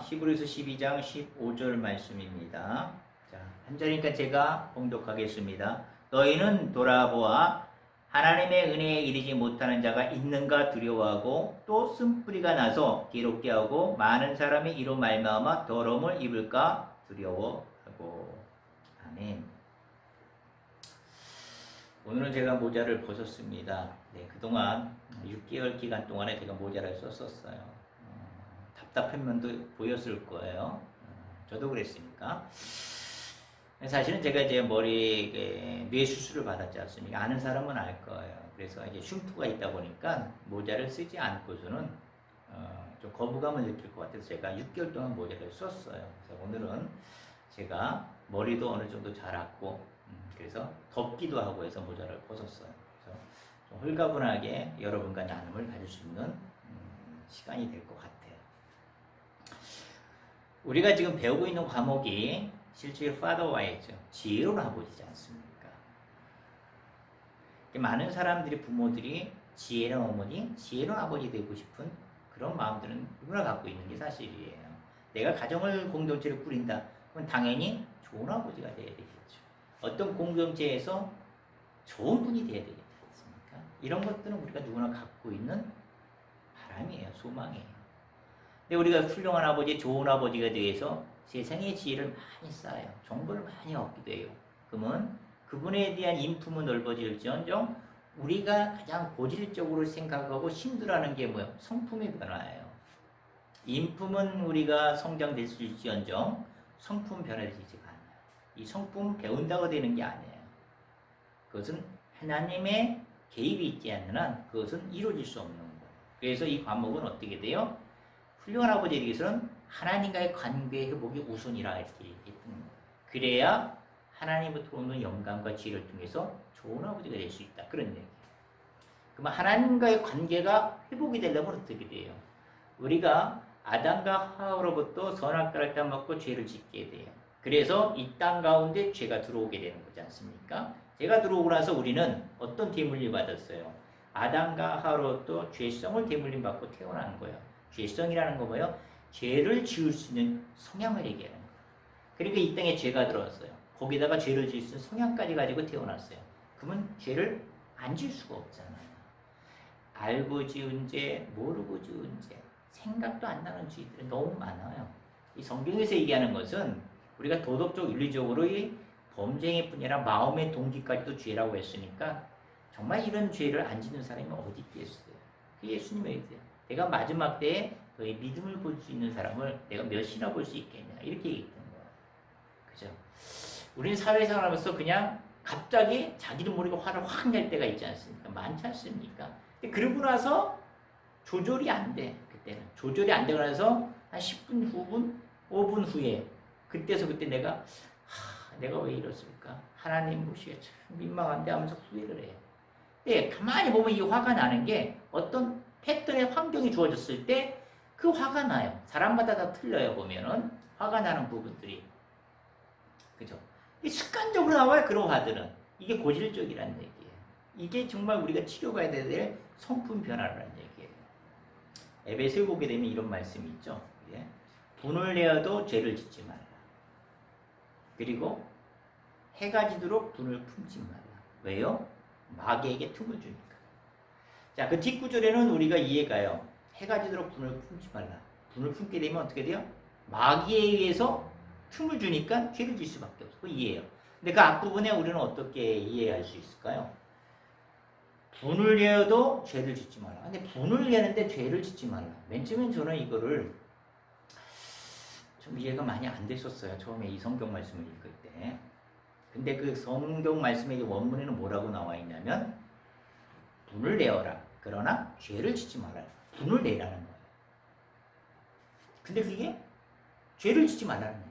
히브리서 12장 15절 말씀입니다. 자, 한 절이니까 제가 봉독하겠습니다. 너희는 돌아보아 하나님의 은혜에 이르지 못하는 자가 있는가 두려워하고 또 쓴뿌리가 나서 기롭게 하고 많은 사람이 이로 말미암아 더러움을 입을까 두려워하고. 아멘. 오늘은 제가 모자를 벗었습니다. 네, 그동안 6개월 기간 동안에 제가 모자를 썼었어요. 답답한 면도 보였을 거예요. 저도 그랬으니까. 사실은 제가 이제 머리에 뇌 수술을 받았지 않습니까? 아는 사람은 알 거예요. 그래서 이제 흉터가 있다 보니까 모자를 쓰지 않고서는 좀 거부감을 느낄 것 같아서 제가 6개월 동안 모자를 썼어요. 그래서 오늘은 제가 머리도 어느 정도 자랐고 그래서 덥기도 하고 해서 모자를 벗었어요. 그래서 좀 홀가분하게 여러분과 나눔을 가질 수 있는 시간이 될 것 같아요. 우리가 지금 배우고 있는 과목이 실제 Father Why죠. 지혜로운 아버지지 않습니까? 많은 사람들이 부모들이 지혜로운 어머니, 지혜로운 아버지 되고 싶은 그런 마음들은 누구나 갖고 있는 게 사실이에요. 내가 가정을 공동체를 꾸린다. 그럼 당연히 좋은 아버지가 되어야 되겠죠. 어떤 공동체에서 좋은 분이 되어야 되겠지 않습니까? 이런 것들은 우리가 누구나 갖고 있는 바람이에요. 소망이에요. 근데 우리가 훌륭한 아버지, 좋은 아버지가 되어서 세상의 지혜를 많이 쌓아요. 정보를 많이 얻기도 해요. 그러면 그분에 대한 인품은 넓어질지언정 우리가 가장 고질적으로 생각하고 힘들어하는 게 뭐예요? 성품의 변화예요. 인품은 우리가 성장될 수 있을지언정 성품 변화되지가 않아요. 이 성품 배운다고 되는 게 아니에요. 그것은 하나님의 개입이 있지 않는 한 그것은 이루어질 수 없는 거예요. 그래서 이 과목은 어떻게 돼요? 훌륭한 아버지에 대해서는 하나님과의 관계 회복이 우선이라 이렇게 얘기했던 거예요. 그래야 하나님부터 오는 영감과 지혜를 통해서 좋은 아버지가 될 수 있다. 그런 얘기예요. 그러면 하나님과의 관계가 회복이 되려면 어떻게 돼요? 우리가 아담과 하와로부터 선악과를 따먹고 죄를 짓게 돼요. 그래서 이 땅 가운데 죄가 들어오게 되는 거지 않습니까? 죄가 들어오고 나서 우리는 어떤 대물림 받았어요? 아담과 하와로부터 죄성을 대물림 받고 태어나는 거예요. 죄성이라는 거 뭐예요? 죄를 지을 수 있는 성향을 얘기하는 거예요. 그러니까 이 땅에 죄가 들어왔어요. 거기다가 죄를 지을 수 있는 성향까지 가지고 태어났어요. 그러면 죄를 안 지을 수가 없잖아요. 알고 지은 죄, 모르고 지은 죄, 생각도 안 나는 죄들이 너무 많아요. 이 성경에서 얘기하는 것은 우리가 도덕적, 윤리적으로 이 범죄일 뿐이라 마음의 동기까지도 죄라고 했으니까 정말 이런 죄를 안 짓는 사람이 어디 있겠어요? 그 예수님의 얘기예요. 내가 마지막 때에 너의 믿음을 볼 수 있는 사람을 내가 몇이나 볼 수 있겠냐 이렇게 얘기했던 거예요. 그죠? 우리는 사회생활 하면서 그냥 갑자기 자기도 모르게 화를 확 낼 때가 있지 않습니까? 많지 않습니까? 근데 그러고 나서 조절이 안 돼. 그때는 조절이 안 되고 나서 한 10분 후분 5분 후에 그때 내가 내가 왜 이랬을까? 하나님 무시해 참 민망한데 하면서 후회를 해요. 근데 가만히 보면 이 화가 나는 게 어떤 패턴의 환경이 주어졌을 때 그 화가 나요. 사람마다 다 틀려요. 보면은 화가 나는 부분들이. 그죠? 습관적으로 나와요. 그런 화들은. 이게 고질적이라는 얘기예요. 이게 정말 우리가 치료가야 될 성품 변화라는 얘기예요. 에베소에 보게 되면 이런 말씀이 있죠. 예? 분을 내어도 죄를 짓지 말라. 그리고 해가 지도록 분을 품지 말라. 왜요? 마귀에게 틈을 주니까. 자, 그 뒷구절에는 우리가 이해가요. 해가 지도록 분을 품지 말라. 분을 품게 되면 어떻게 돼요? 마귀에 의해서 틈을 주니까 죄를 질 수밖에 없어. 그 이해해요. 근데 그 앞부분에 우리는 어떻게 이해할 수 있을까요? 분을 내어도 죄를 짓지 말라. 근데 분을 내는데 죄를 짓지 말라. 맨 처음엔 저는 이거를 좀 이해가 많이 안 됐었어요. 처음에 이 성경 말씀을 읽을 때. 근데 그 성경 말씀의 원문에는 뭐라고 나와 있냐면 분을 내어라. 그러나 죄를 짓지 말아요. 분을 내라는 거예요. 근데 그게 죄를 짓지 말라는 거예요.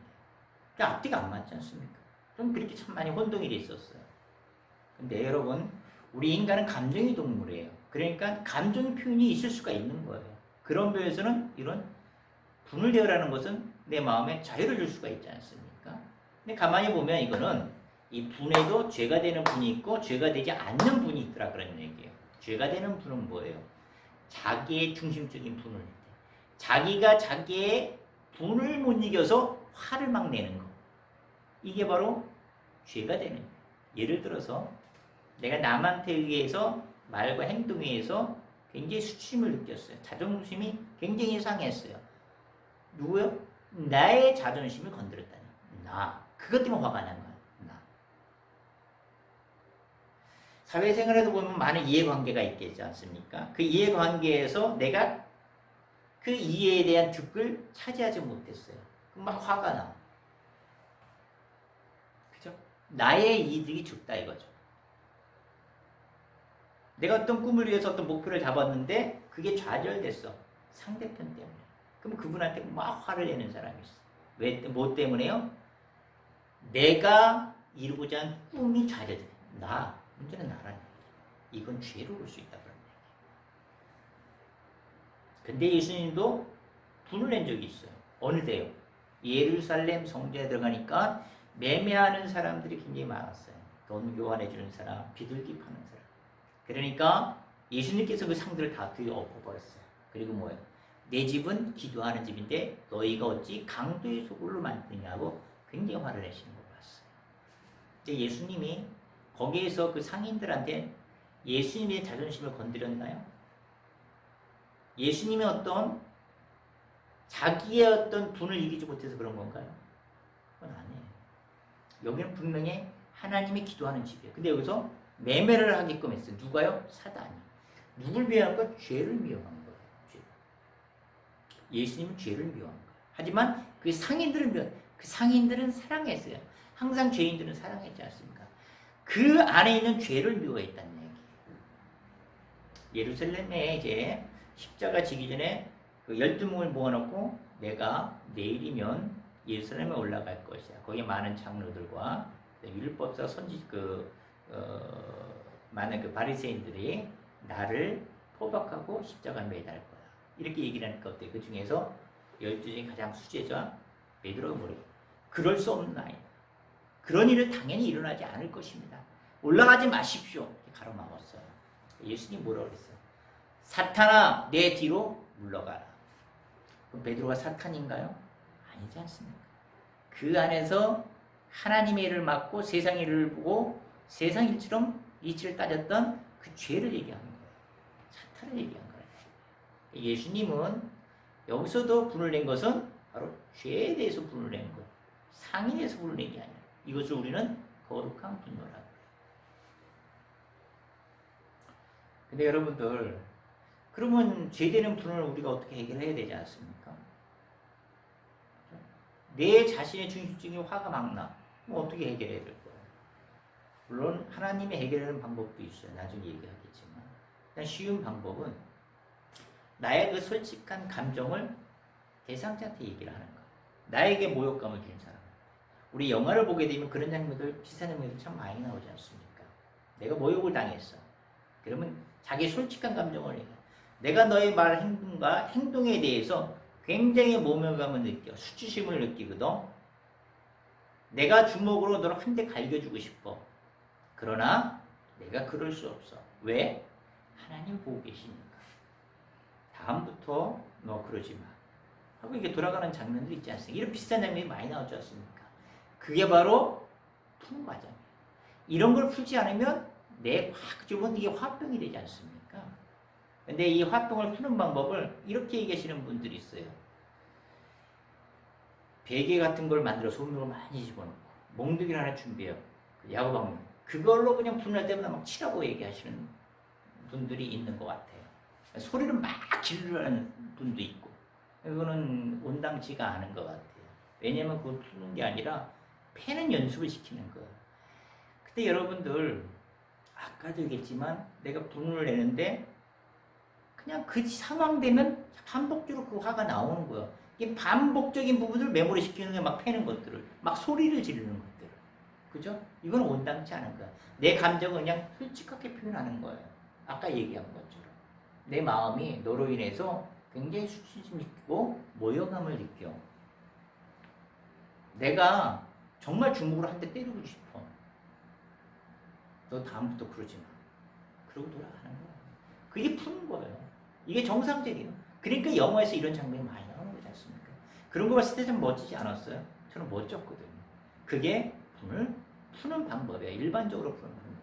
그러니까 앞뒤가 안 맞지 않습니까? 좀 그렇게 참 많이 혼동이 돼 있었어요. 근데 여러분, 우리 인간은 감정의 동물이에요. 그러니까 감정의 표현이 있을 수가 있는 거예요. 그런 면에서는 이런 분을 내어라는 것은 내 마음에 자유를 줄 수가 있지 않습니까? 근데 가만히 보면 이거는 이 분에도 죄가 되는 분이 있고 죄가 되지 않는 분이 있더라 그런 얘기예요. 죄가 되는 분은 뭐예요? 자기의 중심적인 분을 자기가 자기의 분을 못 이겨서 화를 막 내는 거. 이게 바로 죄가 되는 거예요. 예를 들어서 내가 남한테 의해서 말과 행동에 의해서 굉장히 수치심을 느꼈어요. 자존심이 굉장히 상했어요. 누구요? 나의 자존심을 건드렸다니. 나. 그것 때문에 화가 난 거야. 나. 사회생활에도 보면 많은 이해관계가 있겠지 않습니까? 그 이해관계에서 내가 그 이해에 대한 득을 차지하지 못했어요. 그럼 막 화가 나. 그죠? 나의 이득이 적다 이거죠. 내가 어떤 꿈을 위해서 어떤 목표를 잡았는데 그게 좌절됐어. 상대편 때문에. 그럼 그분한테 막 화를 내는 사람이 있어. 왜, 뭐 때문에요? 내가 이루고자 하는 꿈이 좌절돼. 문제는 나라는 얘기. 이건 죄로 볼 수 있다 그런 얘기. 근데 예수님도 분을 낸 적이 있어요. 어느 때요? 예루살렘 성전에 들어가니까 매매하는 사람들이 굉장히 많았어요. 돈 교환해주는 사람, 비둘기 파는 사람. 그러니까 예수님께서 그 상들을 다 뒤엎어버렸어요. 그리고 뭐예요? 내 집은 기도하는 집인데 너희가 어찌 강도의 소굴로 만드냐고 굉장히 화를 내시는 걸 봤어요. 근데 예수님이 거기에서 그 상인들한테 예수님의 자존심을 건드렸나요? 예수님의 어떤 자기의 어떤 분을 이기지 못해서 그런 건가요? 그건 아니에요. 여기는 분명히 하나님이 기도하는 집이에요. 근데 여기서 매매를 하게끔 했어요. 누가요? 사단이. 누굴 미워한 거? 죄를 미워한 거예요. 죄. 예수님은 죄를 미워한 거예요. 하지만 그 상인들은 사랑했어요. 항상 죄인들은 사랑했지 않습니까? 그 안에 있는 죄를 미워했다는 얘기예요. 예루살렘에 이제 십자가 지기 전에 그 12명을 모아놓고 내가 내일이면 예루살렘에 올라갈 것이야. 거기에 많은 장로들과 율법사 많은 그 바리새인들이 나를 포박하고 십자가에 매달 거야. 이렇게 얘기를 하니까 어때요? 그 중에서 12 중에 가장 수제자 베드로가 뭐래요? 그럴 수 없는 아이다. 그런 일은 당연히 일어나지 않을 것입니다. 올라가지 마십시오. 이렇게 가로막았어요. 예수님 뭐라고 그랬어요? 사탄아 내 뒤로 물러가라. 그럼 베드로가 사탄인가요? 아니지 않습니까? 그 안에서 하나님의 일을 맡고 세상의 일을 보고 세상 일처럼 이치를 따졌던 그 죄를 얘기하는 거예요. 사탄을 얘기한 거예요. 예수님은 여기서도 분을 낸 것은 바로 죄에 대해서 분을 낸 거예요. 상인에서 분을 낸 게 아니라 이것을 우리는 거룩한 분노라고 해요. 근데 여러분들 그러면 죄되는 분을 우리가 어떻게 해결해야 되지 않습니까? 내 자신의 중심적인 화가 막 나. 뭐 어떻게 해결해야 될 거예요? 물론 하나님이 해결하는 방법도 있어요. 나중에 얘기하겠지만 그냥 쉬운 방법은 나의 그 솔직한 감정을 대상자한테 얘기를 하는 거예요. 나에게 모욕감을 준 사람. 우리 영화를 보게 되면 그런 장면들, 비슷한 장면들 참 많이 나오지 않습니까? 내가 모욕을 당했어. 그러면 자기 솔직한 감정을 얘기해. 내가 너의 말, 행동과 행동에 대해서 굉장히 모멸감을 느껴. 수치심을 느끼거든. 내가 주먹으로 너를 한 대 갈겨주고 싶어. 그러나 내가 그럴 수 없어. 왜? 하나님 보고 계시니까. 다음부터 너 그러지 마. 하고 이게 돌아가는 장면들 있지 않습니까? 이런 비슷한 장면이 많이 나오지 않습니까? 그게 바로 푸는 과정이에요. 이런 걸 풀지 않으면 내 화증은 이게 화병이 되지 않습니까? 근데 이 화병을 푸는 방법을 이렇게 얘기하시는 분들이 있어요. 베개 같은 걸 만들어 소금을 많이 집어넣고 몽둥이를 하나 준비해요. 야구방망이. 그걸로 그냥 분할 때마다 막 치라고 얘기하시는 분들이 있는 것 같아요. 소리를 막 지르는 분도 있고 이거는 온당치가 않은 것 같아요. 왜냐하면 그걸 푸는 게 아니라 패는 연습을 시키는 거예요. 근데 여러분들 아까도 얘기했지만 내가 분을 내는데 그냥 그 상황 되면 반복적으로 그 화가 나오는 거예요. 이 반복적인 부분을 메모리 시키는 게 막 패는 것들을 막 소리를 지르는 것들을 그죠? 이건 온당치 않은 거야. 내 감정을 그냥 솔직하게 표현하는 거예요. 아까 얘기한 것처럼 내 마음이 너로 인해서 굉장히 수치심 느끼고 모욕감을 느껴. 내가 정말 주먹으로 한 대 때리고 싶어. 너 다음부터 그러지 마. 그러고 돌아가는 거야. 그게 푸는 거예요. 이게 정상적이에요. 그러니까 영화에서 이런 장면이 많이 나오는 거지 않습니까? 그런 거 봤을 때 좀 멋지지 않았어요? 저는 멋졌거든요. 그게 돈을 푸는 방법이에요. 일반적으로 푸는 방법.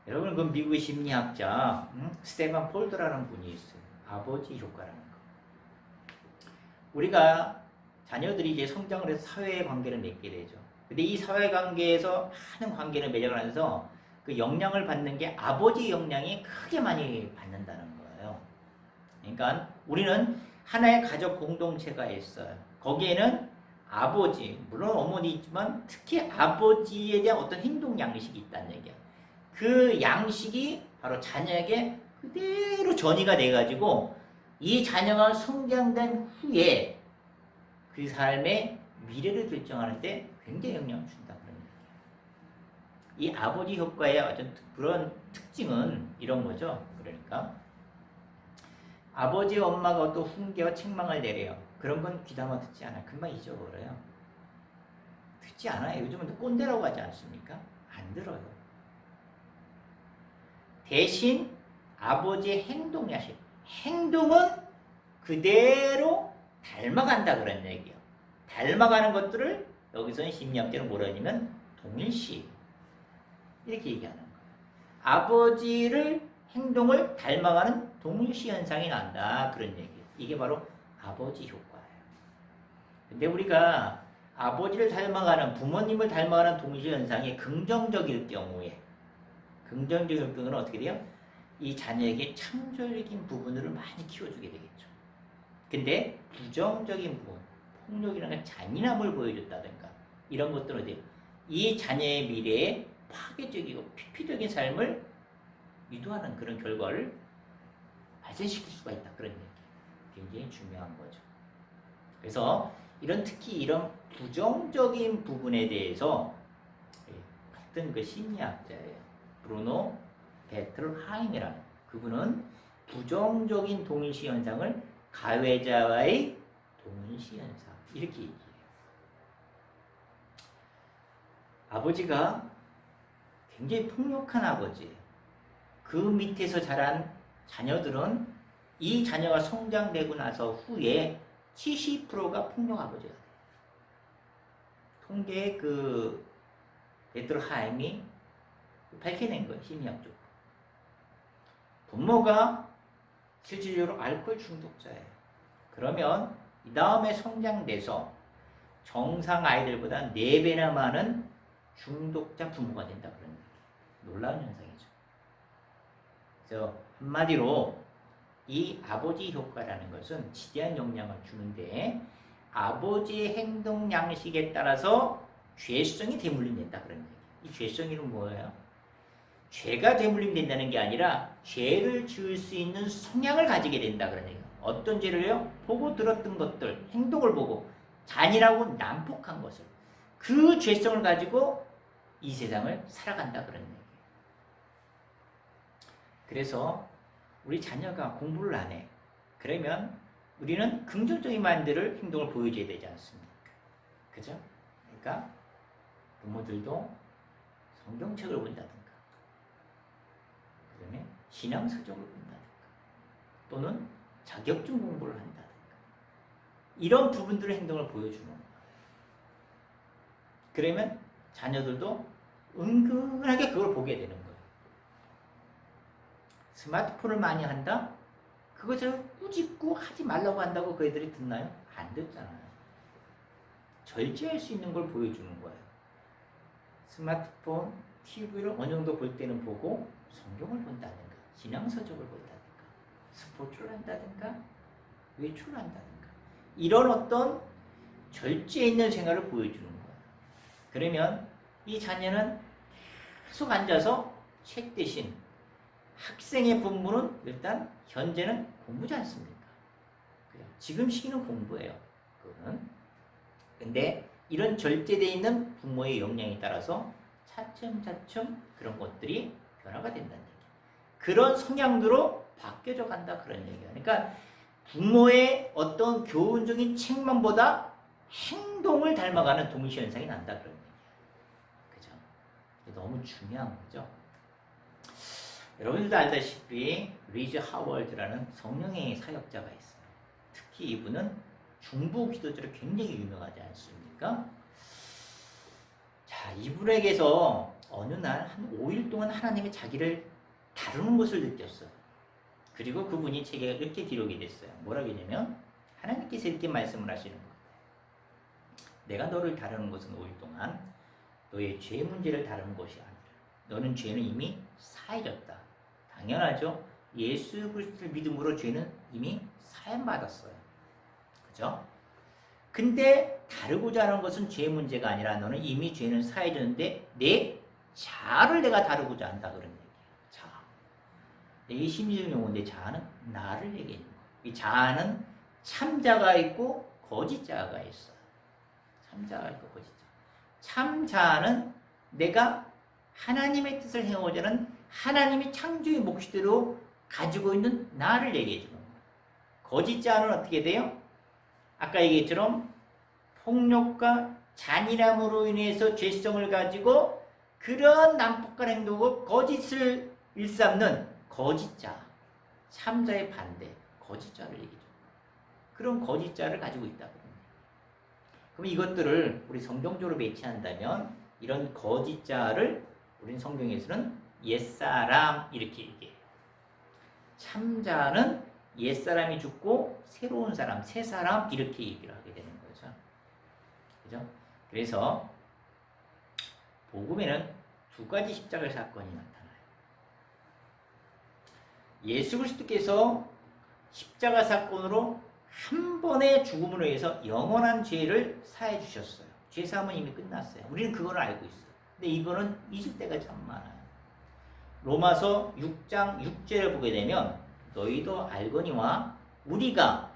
여러분, 그 미국의 심리학자 스테반 폴드라는 분이 있어요. 아버지 효과라는 거. 우리가 자녀들이 이제 성장을 해서 사회 관계를 맺게 되죠. 근데 이 사회 관계에서 많은 관계를 맺어가면서 그 영향을 받는 게 아버지 영향이 크게 많이 받는다는 거예요. 그러니까 우리는 하나의 가족 공동체가 있어요. 거기에는 아버지, 물론 어머니 있지만 특히 아버지에 대한 어떤 행동 양식이 있다는 얘기야. 그 양식이 바로 자녀에게 그대로 전이가 돼가지고 이 자녀가 성장된 후에 그 삶의 미래를 결정하는데 굉장히 영향을 준다 그런 얘기예요. 이 아버지 효과의 어떤 그런 특징은 이런 거죠. 그러니까 아버지 엄마가 또 훈계와 책망을 내려요. 그런 건 귀담아 듣지 않아요. 금방 잊어버려요. 듣지 않아요. 요즘은 또 꼰대라고 하지 않습니까? 안 들어요. 대신 아버지의 행동 야식, 행동은 그대로 닮아간다 그런 얘기예요. 닮아가는 것들을 여기서는 심리학자는 뭐라 하냐면 동일시 이렇게 얘기하는 거예요. 아버지를 행동을 닮아가는 동일시 현상이 난다 그런 얘기예요. 이게 바로 아버지 효과예요. 근데 우리가 아버지를 닮아가는 부모님을 닮아가는 동일시 현상이 긍정적일 경우에 긍정적인 경우는 어떻게 돼요? 이 자녀에게 창조적인 부분을 많이 키워주게 되겠죠. 근데 부정적인 부분, 폭력이라는 잔인함을 보여줬다든가 이런 것들은 어때요? 이 자녀의 미래에 파괴적이고 피폐적인 삶을 유도하는 그런 결과를 발생시킬 수가 있다. 그런 얘기. 굉장히 중요한 거죠. 그래서 특히 이런 부정적인 부분에 대해서 같은 그 심리학자예요. 브루노 베틀하임이라는 그분은 부정적인 동일시 현상을 가해자와의 동일시 현상 이렇게 얘기해요. 아버지가 굉장히 폭력한 아버지예요. 그 밑에서 자란 자녀들은 이 자녀가 성장되고 나서 후에 70%가 폭력 아버지가 돼요. 통계의 그 베틀하임이 밝혀낸 거예요. 심리학적으로. 부모가 실질적으로 알코올 중독자예요. 그러면 이 다음에 성장돼서 정상 아이들보다 4배나 많은 중독자 부모가 된다 그런 얘기예요. 놀라운 현상이죠. 그래서 한마디로 이 아버지 효과라는 것은 지대한 영향을 주는데 아버지의 행동 양식에 따라서 죄성이 대물림된다 그런 얘기예요. 이 죄성이는 뭐예요? 죄가 대물림된다는 게 아니라 죄를 지을 수 있는 성향을 가지게 된다 그런 얘기예요. 어떤 죄를요? 보고 들었던 것들, 행동을 보고 잔인하고 난폭한 것을 그 죄성을 가지고 이 세상을 살아간다 그런 얘기예요. 그래서 우리 자녀가 공부를 안 해. 그러면 우리는 긍정적인 마인드를 행동을 보여줘야 되지 않습니까? 그죠? 그러니까 부모들도 성경책을 본다든가 그다음에 신앙서적을 본다든가 또는 자격증 공부를 한다든가 이런 부분들의 행동을 보여주는 거예요. 그러면 자녀들도 은근하게 그걸 보게 되는 거예요. 스마트폰을 많이 한다? 그것을 꾸짖고 하지 말라고 한다고 그 애들이 듣나요? 안 듣잖아요. 절제할 수 있는 걸 보여주는 거예요. 스마트폰, TV를 어느 정도 볼 때는 보고 성경을 본다든가 신앙서적을 본다든가 스포츠를 한다든가 외출을 한다든가 이런 어떤 절제 있는 생활을 보여주는 거예요. 그러면 이 자녀는 계속 앉아서 책 대신 학생의 본분은 일단 현재는 공부지 않습니까? 지금 시기는 공부예요. 그거는. 근데 이런 절제되어 있는 부모의 역량에 따라서 차츰차츰 그런 것들이 변화가 된다는 얘기. 그런 성향으로 바뀌어져 간다 그런 얘기예요. 그러니까 부모의 어떤 교훈적인 책망보다 행동을 닮아가는 동시 현상이 난다 그런 얘기예요. 그죠? 너무 중요한 거죠. 여러분들도 알다시피 리즈 하월드라는 성령의 사역자가 있어요. 특히 이분은 중보 기도자로 굉장히 유명하지 않습니까? 자, 이분에게서 어느 날 한 5일 동안 하나님이 자기를 다루는 것을 느꼈어요. 그리고 그분이 책에 이렇게 기록이 됐어요. 뭐라고 했냐면 하나님께서 이렇게 말씀을 하시는 거예요. 내가 너를 다루는 것은 5일 동안 너의 죄 문제를 다루는 것이 아니라 너는 죄는 이미 사해졌다. 당연하죠. 예수 그리스도를 믿음으로 죄는 이미 사함받았어요. 그죠? 근데 다루고자 하는 것은 죄 문제가 아니라 너는 이미 죄는 사해졌는데 내 자아를 내가 다루고자 한다 그런 얘기예요. 자아. 이 심리적 용어인데 자아는 나를 얘기하는 거예요. 이 자아는 참자가 있고 거짓자가 있어요. 참자가 있고 거짓자. 참자아는 내가 하나님의 뜻을 행하고자 하는 하나님이 창조의 몫대로 가지고 있는 나를 얘기해 주는 거예요. 거짓자아는 어떻게 돼요? 아까 얘기했처럼 폭력과 잔인함으로 인해서 죄성을 가지고 그런 난폭한 행동을 거짓을 일삼는 거짓자, 참자의 반대, 거짓자를 얘기죠. 그런 거짓자를 가지고 있다. 그럼 이것들을 우리 성경적으로 배치한다면 이런 거짓자를 우리는 성경에서는 옛사람 이렇게 얘기해요. 참자는 옛사람이 죽고 새로운 사람, 새 사람 이렇게 얘기를 하게 되는 거죠. 그죠? 그래서 복음에는 두 가지 십자가 사건이 나타나요. 예수 그리스도께서 십자가 사건으로 한 번의 죽음으로 해서 영원한 죄를 사해 주셨어요. 죄 사함은 이미 끝났어요. 우리는 그걸 알고 있어요. 근데 이거는 잊을 때가 참 많아요. 로마서 6장 6절을 보게 되면 너희도 알거니와 우리가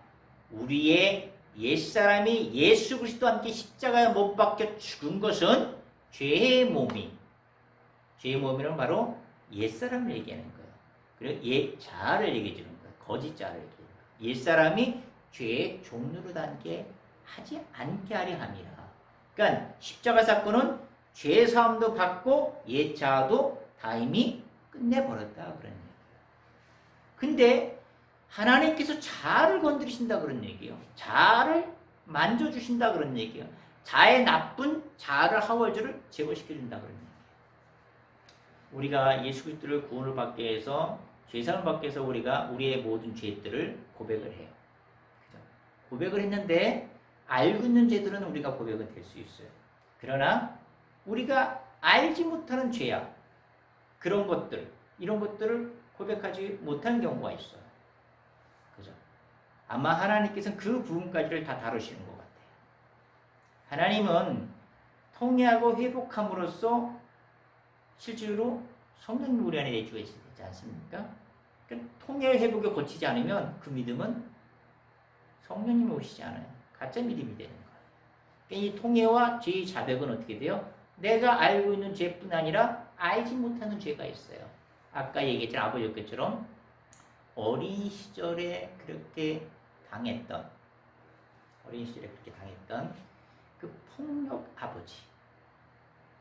우리의 옛사람이 예수 그리스도와 함께 십자가에 못 박혀 죽은 것은 죄의 몸이란 바로 옛사람을 얘기하는 거예요. 그리고 옛 자아를 얘기해 주는 거예요. 거짓 자아를 얘기해요. 옛사람이 죄의 종류로 담게 하지 않게 하려 함이라. 그러니까 십자가 사건은 죄 사함도 받고 옛 자아도 다 이미 끝내버렸다 그런 얘기예요. 근데 하나님께서 자아를 건드리신다 그런 얘기예요. 자아를 만져주신다 그런 얘기예요. 자의 나쁜 자아를 하월주를 제거시켜준다 그런 얘기예요. 우리가 예수 그리스도를 구원을 받게 해서 죄사함을 받게 해서 우리가 우리의 모든 죄들을 고백을 해요. 그죠? 고백을 했는데 알고 있는 죄들은 우리가 고백은 될 수 있어요. 그러나 우리가 알지 못하는 죄악 그런 것들 이런 것들을 고백하지 못한 경우가 있어요. 그죠? 아마 하나님께서는 그 부분까지를 다 다루시는 것 같아요. 하나님은 통회하고 회복함으로써 실제로 성령님 우리 안에 내주가 있지 않습니까? 그러니까 통회 회복에 거치지 않으면 그 믿음은 성령님이 오시지 않아요. 가짜 믿음이 되는 거예요. 그러니까 이 통회와 죄의 자백은 어떻게 돼요? 내가 알고 있는 죄뿐 아니라 알지 못하는 죄가 있어요. 아까 얘기했던 아버지 것처럼 어린 시절에 그렇게 당했던 그 폭력 아버지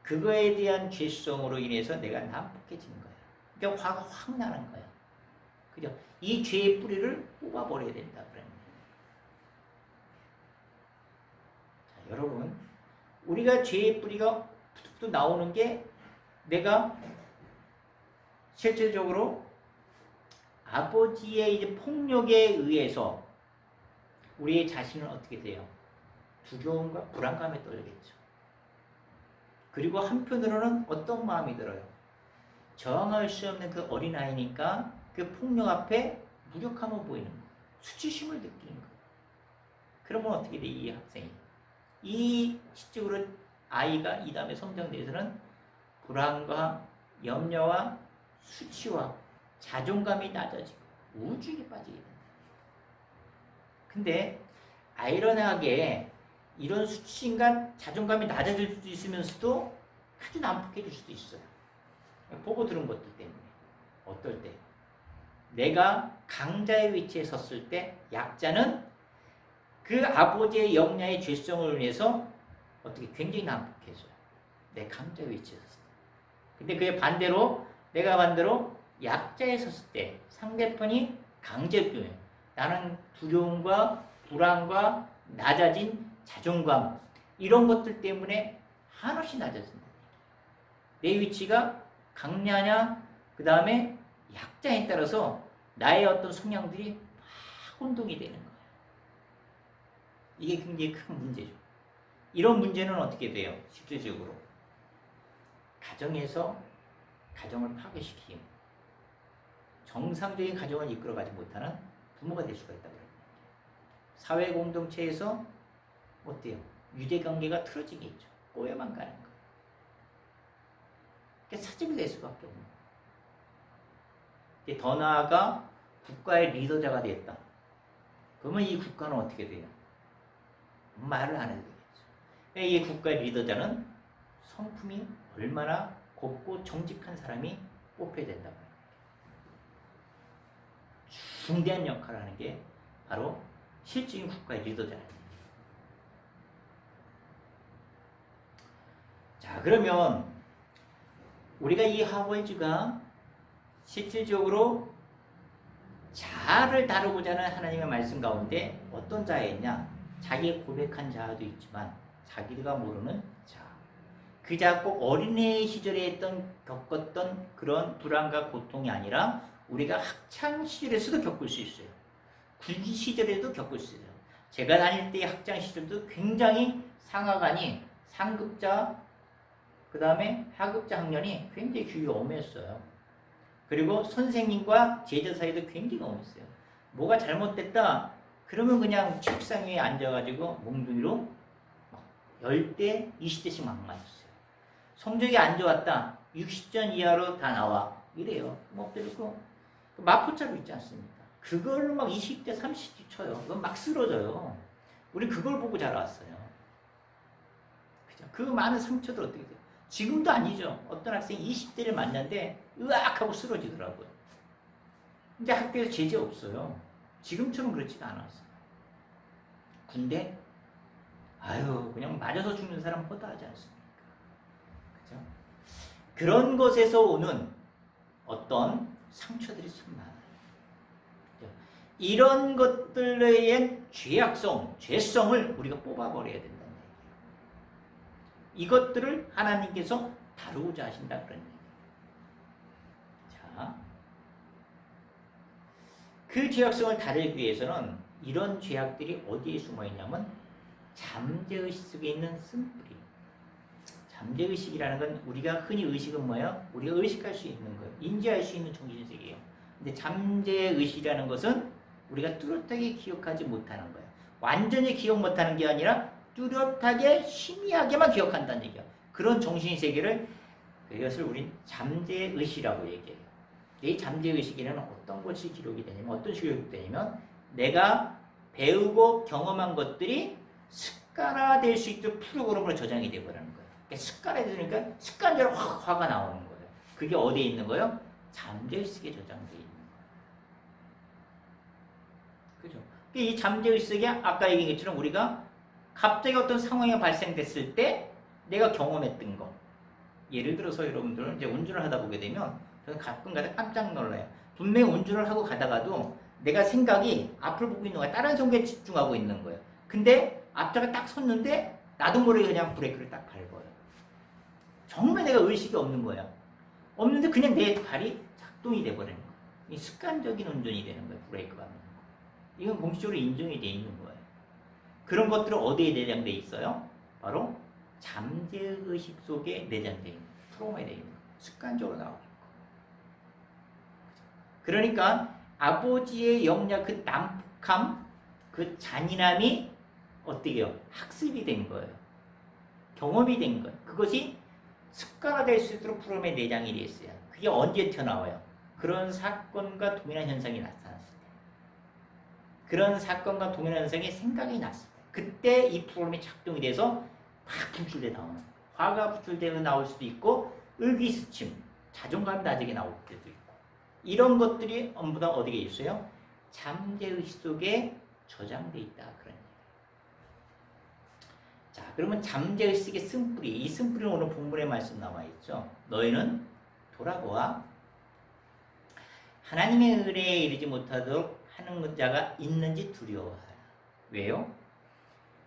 그거에 대한 죄성으로 인해서 내가 난폭해지는 거야. 그러니까 화가 확 나는 거야. 그죠? 이 죄의 뿌리를 뽑아버려야 된다 그러는 거예요. 자, 여러분, 우리가 죄의 뿌리가 툭툭 나오는 게 내가 실질적으로 아버지의 이제 폭력에 의해서 우리의 자신은 어떻게 돼요? 두려움과 불안감에 떨리겠죠. 그리고 한편으로는 어떤 마음이 들어요? 저항할 수 없는 그 어린아이니까 그 폭력 앞에 무력함을 보이는 거예요. 수치심을 느끼는 거예요. 그러면 어떻게 돼? 이 학생이. 이 시적으로 아이가 이 다음에 성장돼서는 불안과 염려와 수치와 자존감이 낮아지고 우울증에 빠지게 된다. 근데 아이러니하게 이런 수치심과 자존감이 낮아질 수도 있으면서도 아주 난폭해질 수도 있어요. 보고 들은 것들 때문에. 어떨 때? 내가 강자의 위치에 섰을 때 약자는 그 아버지의 역량의 죄성을 위해서 어떻게 굉장히 난폭해져요. 내 강자의 위치에 섰을 때. 근데 그의 반대로 내가 반대로 약자에 섰을 때 상대편이 강제병이에요. 나는 두려움과 불안과 낮아진 자존감, 이런 것들 때문에 한없이 낮아진다. 내 위치가 강자냐, 그 다음에 약자에 따라서 나의 어떤 성향들이 막 혼동이 되는 거예요. 이게 굉장히 큰 문제죠. 이런 문제는 어떻게 돼요? 실질적으로 가정에서 가정을 파괴시키고 정상적인 가정을 이끌어가지 못하는 부모가 될 수가 있다고 합니다. 사회 공동체에서 어때요? 유대관계가 틀어지게 있죠. 꼬여만 가는 거예요. 그러니까 사집이 될 수밖에 없는 거예요. 더 나아가 국가의 리더자가 됐다. 그러면 이 국가는 어떻게 돼요? 말을 안 해도 되겠죠. 이 국가의 리더자는 성품이 얼마나 곱고 정직한 사람이 뽑혀야 된다고 합니다. 중대한 역할을 하는 게 바로 실질적인 국가의 리더자예요. 자, 그러면 우리가 이 하월주가 실질적으로 자아를 다루고자 하는 하나님의 말씀 가운데 어떤 자아였냐? 자기의 고백한 자아도 있지만 자기가 모르는 자아. 그 자아 꼭 어린애 시절에 겪었던 그런 불안과 고통이 아니라 우리가 학창 시절에서도 겪을 수 있어요. 군기 시절에도 겪을 수 있어요. 제가 다닐 때 학창 시절도 굉장히 상하간이 상급자, 그 다음에 하급자 학년이 굉장히 규율이 엄했어요. 그리고 선생님과 제자 사이도 굉장히 엄했어요. 뭐가 잘못됐다 그러면 그냥 책상 위에 앉아가지고 몽둥이로 10대, 20대씩 막 맞았어요. 성적이 안 좋았다 60점 이하로 다 나와 이래요. 뭐 그리고 마포자루 있지 않습니까? 그걸로 막 20대, 30대 쳐요. 그건 막 쓰러져요. 우리 그걸 보고 자라왔어요. 그죠? 그 많은 상처들 어떻게 돼요? 지금도 아니죠. 어떤 학생이 20대를 만났는데 으악 하고 쓰러지더라고요. 근데 학교에서 제재 없어요. 지금처럼 그렇지가 않았어요. 근데 아유 그냥 맞아서 죽는 사람 허다하지 않습니까? 그죠? 그런 것에서 오는 어떤 상처들이 참 많아요. 그죠? 이런 것들에 의한 죄악성, 죄성을 우리가 뽑아버려야 된다는 얘기예요. 이것들을 하나님께서 다루고자 하신다 그런 얘기예요. 자, 그 죄악성을 다루기 위해서는 이런 죄악들이 어디에 숨어 있냐면 잠재의식 속에 있는 쓴뿌리. 잠재의식이라는 건 우리가 흔히 의식은 뭐예요? 우리가 의식할 수 있는 거예요. 인지할 수 있는 정신세계예요. 근데 잠재의식이라는 것은 우리가 뚜렷하게 기억하지 못하는 거예요. 완전히 기억 못하는 게 아니라 뚜렷하게 희미하게만 기억한다는 얘기예요. 그런 정신세계를 이것을 우린 잠재의식이라고 얘기해요. 이 잠재의식에는 어떤 것이 기록이 되냐면 어떤 식으로 기록되냐면 내가 배우고 경험한 것들이 습관화될 수 있도록 프로그램으로 저장이 되어버리는 거예요. 그러니까 습관화되니까 습관대로 확 화가 나오는 거예요. 그게 어디에 있는 거예요? 잠재의식에 저장되어 있는 거예요. 그죠? 이 잠재의식에 아까 얘기한 것처럼 우리가 갑자기 어떤 상황이 발생됐을 때 내가 경험했던 거. 예를 들어서 여러분들은 이제 운전을 하다 보게 되면 저는 가끔가다 깜짝 놀라요. 분명히 운전을 하고 가다가도 내가 생각이 앞을 보고 있는 거야. 다른 생각에 집중하고 있는 거예요. 근데 앞차가 딱 섰는데 나도 모르게 그냥 브레이크를 딱 밟아요. 정말 내가 의식이 없는 거야. 없는데 그냥 내 발이 작동이 돼버리는 거야. 이 습관적인 운전이 되는 거예요. 브레이크 밟는 거. 이건 공식적으로 인정이 돼 있는 거예요. 그런 것들은 어디에 내장돼 있어요? 바로 잠재의식 속에 내장돼 있는 거예요. 트라우마에 되어 있는 거예요. 습관적으로 나오고 있고. 그러니까 아버지의 영향, 그 난폭함, 그 잔인함이 어떻게 해요? 학습이 된 거예요. 경험이 된 거예요. 그것이 습관화될 수 있도록 프로그램에 내장이 되어 있어요. 그게 언제 튀어나와요? 그런 사건과 동일한 현상이 나타났을 때. 그런 사건과 동일한 현상이 생각이 났을 때. 그때 이 프로그램이 작동이 돼서 막 분출돼 나오는 거예요. 화가 분출되어 나올 수도 있고 의기소침, 자존감이 낮게 나올 때도 있고 이런 것들이 전부 다 어디에 있어요? 잠재의식 속에 저장돼 있다. 그런 얘기예요. 자, 그러면 잠재의식의 쓴뿌리, 이 쓴뿌리는 오늘 본문에 말씀 나와 있죠. 너희는 돌아보아 하나님의 은혜에 이르지 못하도록 하는 자가 있는지 두려워하라. 왜요?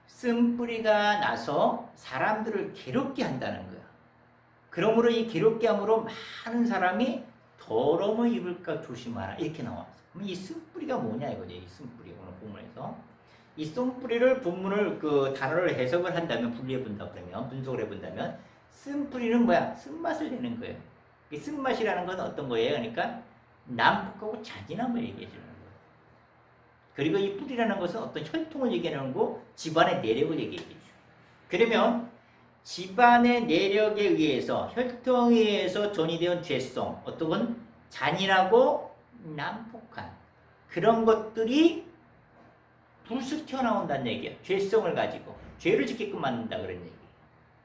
쓴뿌리가 나서 사람들을 괴롭게 한다는 거야. 그러므로 이 괴롭게 함으로 많은 사람이 더러움을 입을까 조심하라 이렇게 나왔어. 그럼 이 쓴뿌리가 뭐냐 이거죠. 이 쓴뿌리 오늘 본문에서 이 쓴뿌리를 본문을 그 단어를 해석을 한다면 분리해 본다 그러면 분석을 해 본다면 쓴뿌리는 뭐야? 쓴맛을 내는 거예요. 이 쓴맛이라는 건 어떤 거예요? 그러니까 난폭하고 잔인함을 얘기해 주는 거예요. 그리고 이 뿌리라는 것은 어떤 혈통을 얘기하는 거고 집안의 내력을 얘기해 주죠. 그러면 집안의 내력에 의해서 혈통에 의해서 전이되는 죄성, 어떤 건 잔인하고 난폭한 그런 것들이 불쑥 튀어나온다는 얘기야. 죄성을 가지고 죄를 짓게끔 만든다 그런 얘기.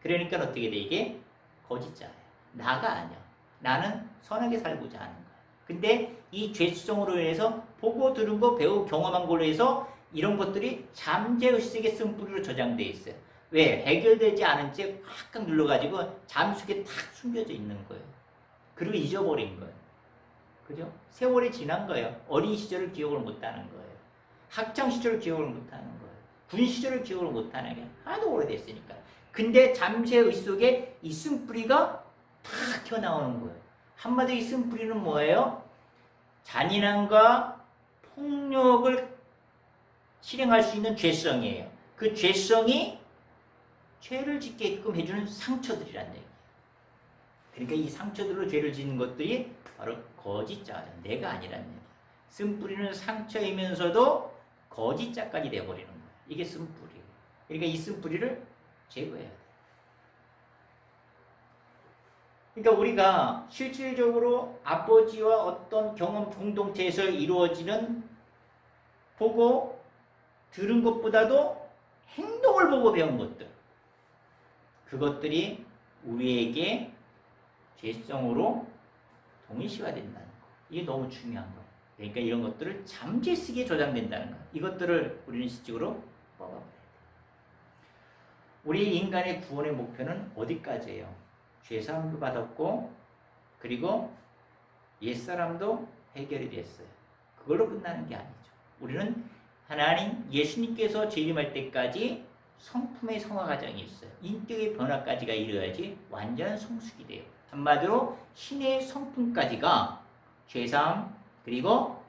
그러니까 어떻게 돼? 이게 거짓자야. 나가 아니야. 나는 선하게 살고자 하는 거야. 근데 이 죄성으로 인해서 보고 들은 거 배우고 경험한 걸로 해서 이런 것들이 잠재의식에 쓴뿌리로 저장돼 있어요. 왜? 해결되지 않은 채 확 눌러가지고 잠속에 탁 숨겨져 있는 거예요. 그리고 잊어버린 거예요. 그죠? 세월이 지난 거예요. 어린 시절을 기억을 못하는 거예요. 학창 시절을 기억을 못하는 거예요. 군 시절을 기억을 못하는 게 하도 오래됐으니까. 근데 잠재의식 속에 이 쓴뿌리가 탁 튀어나오는 거예요. 한마디로 이 쓴뿌리는 뭐예요? 잔인함과 폭력을 실행할 수 있는 죄성이에요. 그 죄성이 죄를 짓게끔 해주는 상처들이란 얘기예요. 그러니까 이 상처들로 죄를 짓는 것들이 바로 거짓자죠. 내가 아니라는 얘기예요. 쓴뿌리는 상처이면서도 거짓자까지 돼버리는 거예요. 이게 쓴뿌리예요. 그러니까 이 쓴뿌리를 제거해야 돼요. 그러니까 우리가 실질적으로 아버지와 어떤 경험 공동체에서 이루어지는 보고 들은 것보다도 행동을 보고 배운 것들, 그것들이 우리에게 죄성으로 동일시화된다는 거. 이게 너무 중요한 거예요. 그러니까 이런 것들을 잠재의식에 저장된다는 거. 이것들을 우리는 실질적으로 뽑아버려야 돼요. 우리 인간의 구원의 목표는 어디까지예요? 죄사함도 받았고 그리고 옛사람도 해결이 됐어요. 그걸로 끝나는 게 아니죠. 우리는 하나님 예수님께서 재림할 때까지 성품의 성화 과정이 있어요. 인격의 변화까지가 이루어야지 완전한 성숙이 돼요. 한마디로 신의 성품까지가 죄사함 그리고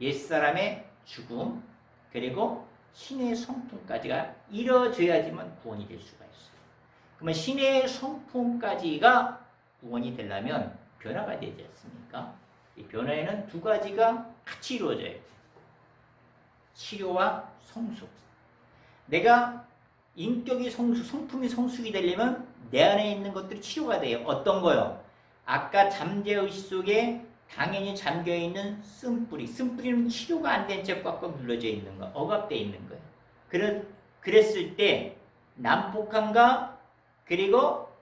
옛사람의 죽음 그리고 신의 성품까지가 이루어져야지만 구원이 될 수가 있어요. 그러면 신의 성품까지가 구원이 되려면 변화가 되지 않습니까? 이 변화에는 두 가지가 같이 이루어져야 돼요. 치료와 성숙. 내가 인격이 성숙, 성품이 성숙이 되려면 내 안에 있는 것들이 치료가 돼요. 어떤 거요? 아까 잠재의식 속에 당연히 잠겨있는 쓴뿌리. 쓴뿌리는 치료가 안 된 채 꽉꽉 눌러져 있는 거, 억압되어 있는 거예요. 그랬을 때 난폭함과 그리고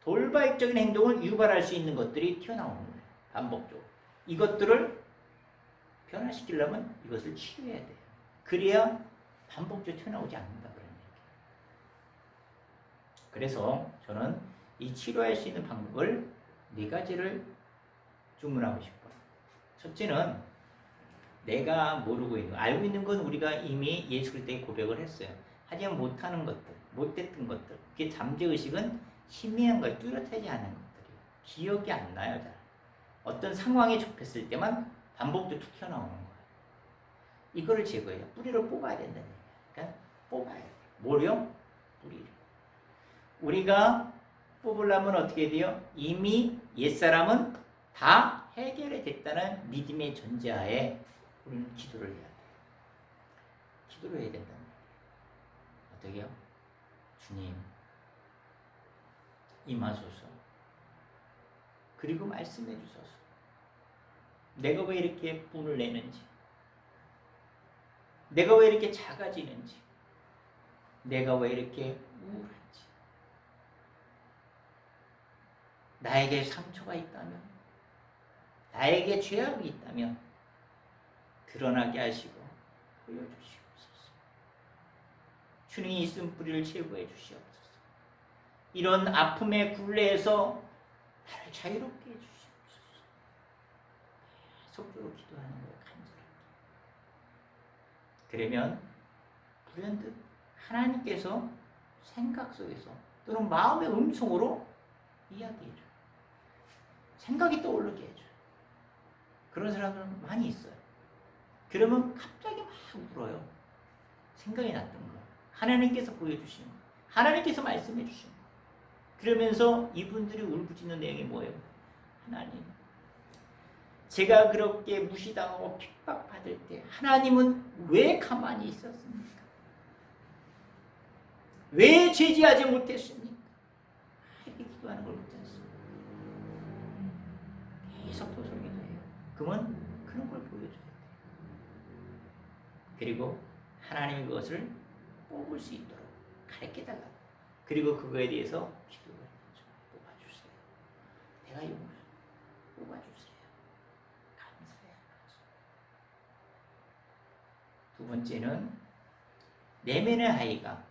돌발적인 행동을 유발할 수 있는 것들이 튀어나오는 거예요. 반복적으로. 이것들을 변화시키려면 이것을 치료해야 돼요. 그래야 반복적으로 튀어나오지 않는다 그런 얘기예요. 그래서 저는 이 치료할 수 있는 방법을 4가지를 주문하고 싶어요. 첫째는 내가 모르고 있는, 알고 있는 건 우리가 이미 예수 그리스도에 고백을 했어요. 하지만 못하는 것들, 못했던 것들, 그게 잠재의식은 희미한 걸 뚜렷하지 않은 것들이에요. 기억이 안 나요, 잘. 어떤 상황에 접했을 때만 반복적으로 툭 튀어나오는 거예요. 이거를 제거해요. 뿌리를 뽑아야 된다는 얘기예요. 그러니까 뽑아야 돼요. 뭐요? 뿌리를. 우리가 뽑으려면 어떻게 돼요? 이미 옛사람은 다 해결이 됐다는 믿음의 전제하에 우리는 기도를 해야 돼요. 기도를 해야 된다는 얘기예요. 어떻게요? 주님, 임하소서. 그리고 말씀해 주소서. 내가 왜 이렇게 분을 내는지, 내가 왜 이렇게 작아지는지, 내가 왜 이렇게 우울한지, 나에게 상처가 있다면, 나에게 죄악이 있다면 드러나게 하시고 보여주시옵소서. 주님이 쓴뿌리를 제거해 주시옵소서. 이런 아픔의 굴레에서 나를 자유롭게 해주시옵소서. 계속적으로 기도하는 거예요. 간절하게. 그러면 불현듯 하나님께서 생각 속에서 또는 마음의 음성으로 이야기해줘요. 생각이 떠오르게 해줘요. 그런 사람들은 많이 있어요. 그러면 갑자기 막 울어요. 생각이 났던 거. 하나님께서 보여주시는 거. 하나님께서 말씀해 주시는 거. 그러면서 이분들이 울부짖는 내용이 뭐예요? 하나님, 제가 그렇게 무시당하고 핍박받을 때 하나님은 왜 가만히 있었습니까? 왜 제지하지 못했습니까? 이렇게 기도하는 걸 못 않습니까? 계속 도sol기도해요. 그러면 그런 걸 보여줘야 돼요. 그리고 하나님이 그것을 뽑을 수 있도록 가르쳐달라고. 그리고 그거에 대해서 기도를 해야죠. 뽑아주세요. 내가 뽑아주세요. 감사해야 하지. 두 번째는 내면의 아이가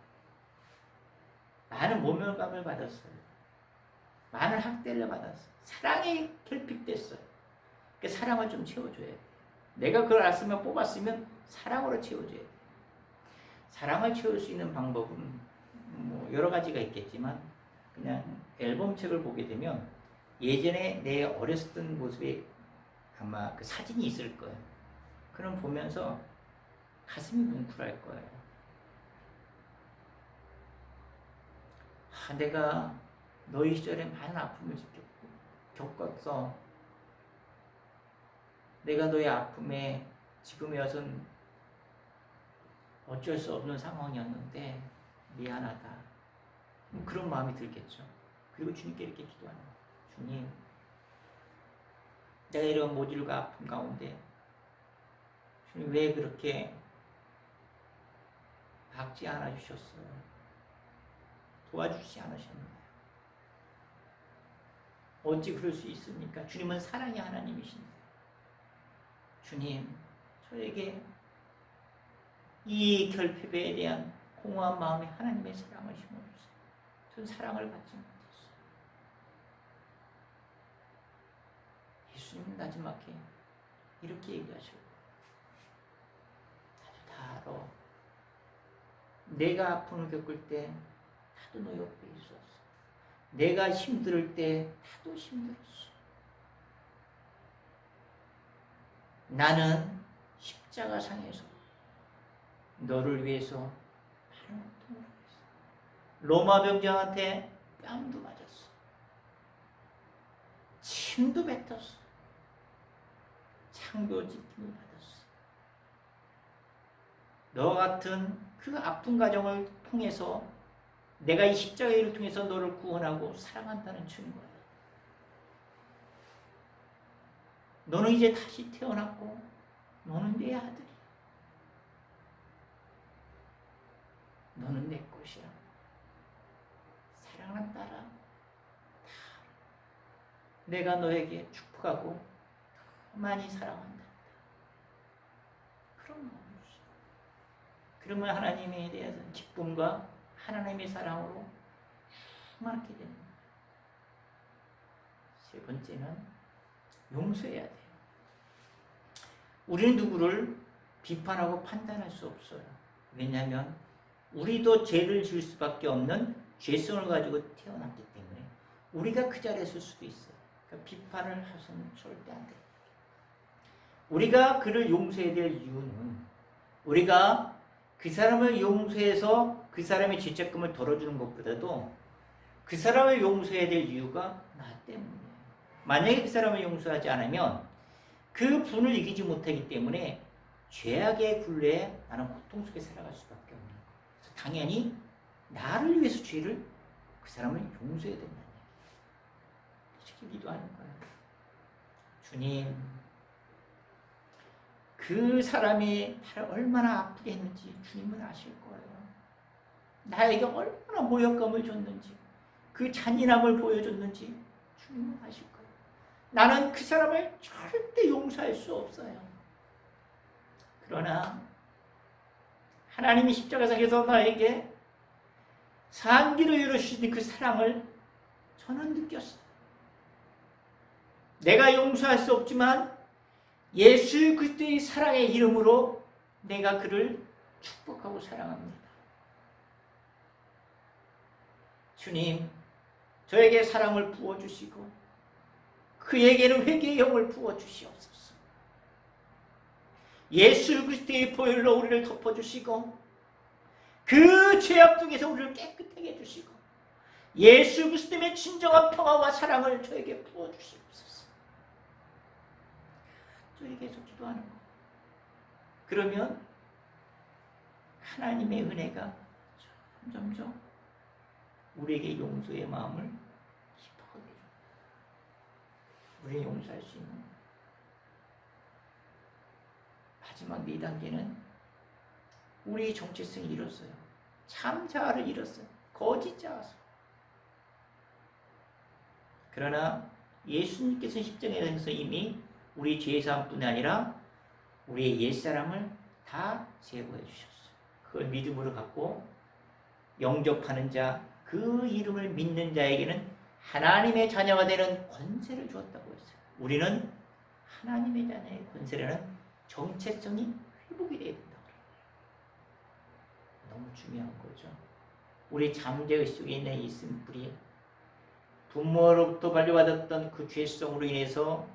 많은 모멸감을 받았어요. 많은 학대를 받았어요. 사랑에 결핍됐어요. 그 사랑을 좀 채워줘야 돼요. 내가 그걸 알았으면 뽑았으면 사랑으로 채워줘야 돼요. 사랑을 채울 수 있는 방법은 뭐 여러 가지가 있겠지만 그냥 앨범책을 보게 되면 예전에 내 어렸을 때 모습에 아마 그 사진이 있을 거예요. 그럼 보면서 가슴이 뭉클할 거예요. 내가 너희 시절에 많은 아픔을 겪었어. 내가 너의 아픔에 지금에 와서는 어쩔 수 없는 상황이었는데 미안하다. 그런 마음이 들겠죠. 그리고 주님께 이렇게 기도하는 거예요. 주님, 내가 이런 모질과 아픔 가운데 주님 왜 그렇게 박지 않아 주셨어요? 도와주시지 않으셨나요? 어찌 그럴 수 있습니까? 주님은 사랑의 하나님이신데. 주님, 저에게 이 결핍에 대한 공허한 마음에 하나님의 사랑을 심어주세요. 전 사랑을 받지 못했어요. 예수님은 마지막에 이렇게 얘기하시고, 나도 다 알아. 내가 아픔을 겪을 때 나도 너 옆에 있었어. 내가 힘들 때 나도 힘들었어. 나는 십자가상에서 너를 위해서 많은 고통을 했어. 로마 병장한테 뺨도 맞았어. 침도 뱉었어. 창조지킴을 받았어. 너 같은 그 아픈 과정을 통해서 내가 이 십자가의 일을 통해서 너를 구원하고 사랑한다는 증거야. 너는 이제 다시 태어났고 너는 내 아들이야. 너는 내 것이야. 사랑하는 딸아, 다 내가 너에게 축복하고 더 많이 사랑한다. 그런 마음을 주시고, 그러면 하나님에 대해서 기쁨과 하나님의 사랑으로 충만하게 되는 거예요. 세 번째는 용서해야 돼요. 우리는 누구를 비판하고 판단할 수 없어요. 왜냐하면 우리도 죄를 지을 수밖에 없는 죄성을 가지고 태어났기 때문에 우리가 그 자리에 설 수도 있어요. 그러니까 비판을 해서는 절대 안 돼요. 우리가 그를 용서해야 될 이유는 우리가 그 사람을 용서해서 그 사람의 죄책감을 덜어주는 것보다도 그 사람을 용서해야 될 이유가 나 때문이에요. 만약에 그 사람을 용서하지 않으면 그 분을 이기지 못하기 때문에 죄악의 굴레에 나는 고통 속에 살아갈 수밖에 없는 거예요. 그래서 당연히 나를 위해서 죄를 그 사람을 용서해야 된다는 얘기예요. 이렇게 기도하는 거예요. 주님, 그 사람이 나를 얼마나 아프게 했는지 주님은 아실 거예요. 나에게 얼마나 모욕감을 줬는지, 그 잔인함을 보여줬는지 주님은 아실 거예요. 나는 그 사람을 절대 용서할 수 없어요. 그러나 하나님이 십자가상에서 나에게 상기를 이루시는 그 사랑을 저는 느꼈어요. 내가 용서할 수 없지만 예수 그리스도의 사랑의 이름으로 내가 그를 축복하고 사랑합니다. 주님, 저에게 사랑을 부어주시고 그에게는 회개의 영을 부어주시옵소서. 예수 그리스도의 보혈로 우리를 덮어주시고 그 죄악 중에서 우리를 깨끗하게 해주시고 예수 그리스도의 진정한 평화와 사랑을 저에게 부어주시옵소서. 저에게서 기도하는 거. 그러면 하나님의 은혜가 점점 우리에게 용서의 마음을 깊어하게 해줍니다. 우리는 용서할 수 있는 거예요. 마지막 4단계는 우리의 정체성이 잃었어요. 참 자아를 잃었어요. 거짓 자아서. 그러나 예수님께서 십자가에서 이미 우리 죄사함뿐 아니라 우리의 옛사람을 다 제거해 주셨어요. 그걸 믿음으로 갖고 영접하는 자, 그 이름을 믿는 자에게는 하나님의 자녀가 되는 권세를 주었다고 했어요. 우리는 하나님의 자녀의 권세라는 정체성이 회복이 되어야 된다고 해요. 너무 중요한 거죠. 우리 잠재의식 속에 있는 이 쓴뿌리, 부모로부터 발려받았던 그 죄성으로 인해서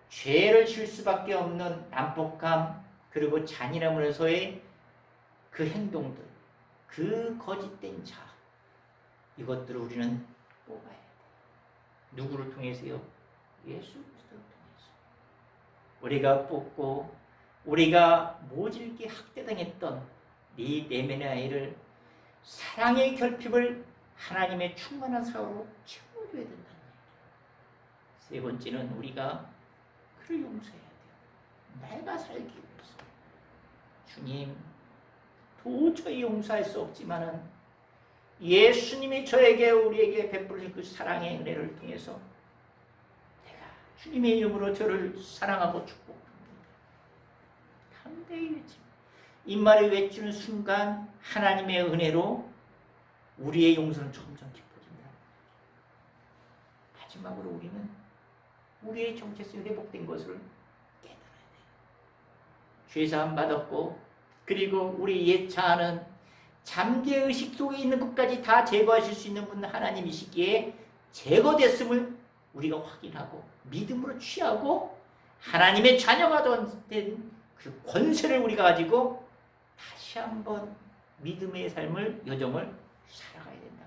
죄를 질 수밖에 없는 난폭함, 그리고 잔인함으로서의 그 행동들, 그 거짓된 자, 이것들을 우리는 뽑아야 돼요. 누구를 통해서요? 예수 그리스도를 통해서. 우리가 뽑고 우리가 모질게 학대당했던 네 내면의 아이를 사랑의 결핍을 하나님의 충만한 사랑으로 채워줘야 된다는 얘기예요. 세 번째는 우리가 그를 용서해야 돼요. 내가 살기 위해서. 주님, 도저히 용서할 수 없지만은 예수님이 저에게 우리에게 베풀으신 그 사랑의 은혜를 통해서 내가 주님의 이름으로 저를 사랑하고 축복합니다. 담대히 외칩니다. 이 말을 외치는 순간 하나님의 은혜로 우리의 용서는 점점 깊어진다. 마지막으로 우리는 우리의 정체성이 회복된 것을 깨달아야 돼요. 죄사함 받았고 그리고 우리 옛 자아는 잠재의식 속에 있는 것까지 다 제거하실 수 있는 분 하나님이시기에 제거됐음을 우리가 확인하고 믿음으로 취하고 하나님의 자녀가 된 그 권세를 우리가 가지고 다시 한번 믿음의 삶을, 여정을 살아가야 된다.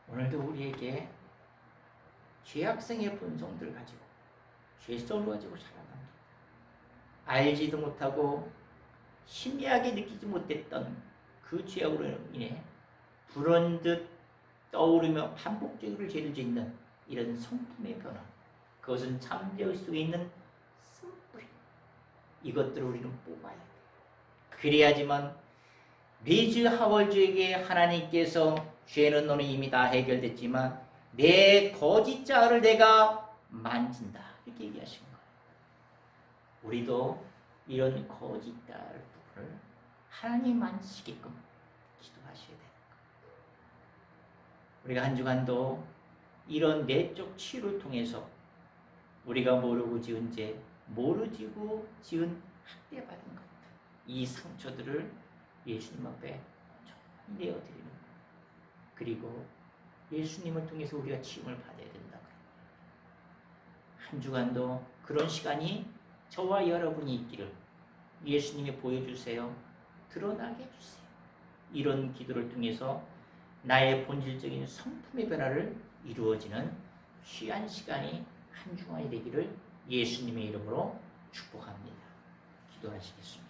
오늘도 우리에게 죄악성의 본성들을 가지고 죄성을 가지고 살아갑니다. 알지도 못하고 희미하게 느끼지 못했던 그 죄악으로 인해 불현듯 떠오르며 반복적으로 죄를 짓는 이런 성품의 변화, 그것은 잠재의식 속에 있는 쓴뿌리, 이것들을 우리는 뽑아야 돼요. 그래야지만 리즈 하월즈에게 하나님께서 죄는 너는 이미 다 해결됐지만 내 거짓 자아를 내가 만진다, 이렇게 얘기하신 거예요. 우리도 이런 거짓 자아를 하나님 만지시게끔 기도하셔야 돼요. 우리가 한 주간도 이런 내적 치유를 통해서 우리가 모르고 지은 죄, 모르고 지은 학대받은 것들, 이 상처들을 예수님 앞에 내어드리는 거예요. 그리고 예수님을 통해서 우리가 치유를 받아야 된다. 한 주간도 그런 시간이 저와 여러분이 있기를 예수님이 보여주세요. 드러나게 해주세요. 이런 기도를 통해서 나의 본질적인 성품의 변화를 이루어지는 귀한 시간이 한 주간이 되기를 예수님의 이름으로 축복합니다. 기도하시겠습니다.